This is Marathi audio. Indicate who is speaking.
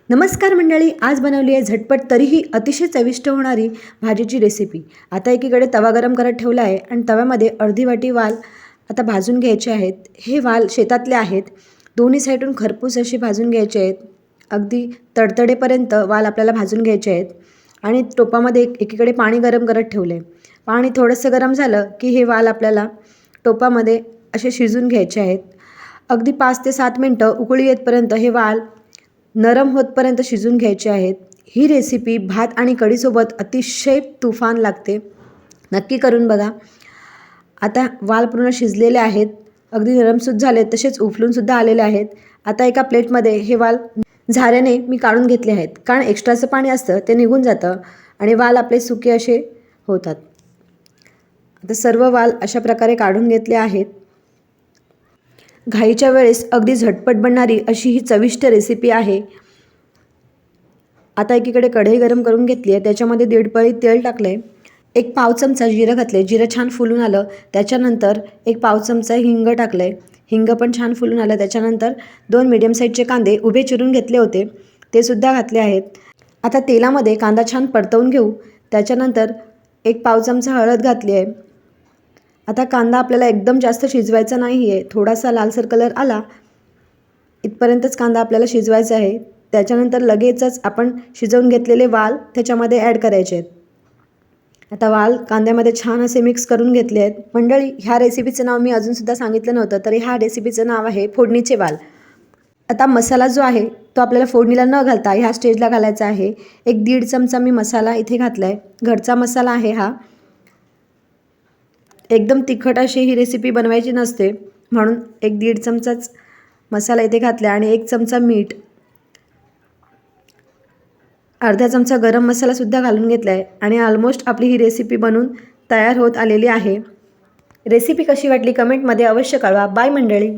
Speaker 1: नमस्कार मंडळी, आज बनवली आहे झटपट तरीही अतिशय चविष्ट होणारी भाजीची रेसिपी। आता एकीकडे तवा गरम करत ठेवला आहे आणि तव्यामध्ये अर्धी वाटी वाल आता भाजून घ्यायचे आहेत। हे वाल शेतातले आहेत, दोन्ही साईडून खरपूस असे भाजून घ्यायचे आहेत। अगदी तडतडेपर्यंत वाल आपल्याला भाजून घ्यायचे आहेत आणि टोपामध्ये एकीकडे पाणी गरम करत ठेवले। पाणी थोडंसं गरम झालं की हे वाल आपल्याला टोपामध्ये असे शिजून घ्यायचे आहेत। अगदी 5 ते 7 मिनिटं उकळी येतपर्यंत हे वाल नरम होतपर्यंत शिजून घ्यायचे आहेत। ही रेसिपी भात आणि कढीसोबत अतिशय तुफान लागते, नक्की करून बघा। आता वाल पूर्ण शिजलेले आहेत, अगदी नरमसुद्धा झाले, तसेच उफलूनसुद्धा आलेले आहेत। आता एका प्लेटमध्ये हे वाल झाऱ्याने मी काढून घेतले आहेत, कारण एक्स्ट्राचं पाणी असतं ते निघून जातं आणि वाल आपले सुके असे होतात। आता सर्व वाल अशा प्रकारे काढून घेतले आहेत। घाईच्या वेळेस अगदी झटपट बनणारी अशी ही चविष्ट रेसिपी आहे। आता एकीकडे कढई गरम करून घेतली आहे, त्याच्यामध्ये 1.5 पळी तेल टाकले, 1 पाव चमचा जिरं घातले, जिरं छान फुलून आलं त्याच्यानंतर 1 पाव चमचा हिंग टाकले, हिंग पण छान फुलून आलं त्याच्यानंतर 2 मीडियम साईजचे कांदे उभे चिरून घेतले होते ते सुद्धा घातले आहेत। आता तेलामध्ये कांदा छान परतवून घेऊ, त्याच्यानंतर 1 पाव चमचा हळद घातली आहे। आता कांदा आपल्याला एकदम जास्त शिजवायचा नाही आहे, थोडासा लालसर कलर आला इथपर्यंतच कांदा आपल्याला शिजवायचा आहे। त्याच्यानंतर लगेचच आपण शिजवून घेतलेले वाल त्याच्यामध्ये ॲड करायचे आहेत। आता वाल कांद्यामध्ये छान असे मिक्स करून घेतले आहेत। मंडळी, ह्या रेसिपीचं नाव मी अजूनसुद्धा सांगितलं नव्हतं, तरी ह्या रेसिपीचं नाव आहे फोडणीचे वाल। आता मसाला जो आहे तो आपल्याला फोडणीला न घालता ह्या स्टेजला घालायचा आहे। 1-1.5 चमचा मी मसाला इथे घातला आहे, घरचा मसाला आहे हा। एकदम तिखट अशी ही रेसिपी बनवायची नसते, म्हणून 1-1.5 चमचाच मसाला इथे घातला आणि 1 चमचा मीठ, अर्धा चमचा गरम मसालासुद्धा घालून घेतला आहे आणि ऑलमोस्ट आपली ही रेसिपी बनून तयार होत आलेली आहे। रेसिपी कशी वाटली कमेंटमध्ये अवश्य कळवा। बाय मंडळी।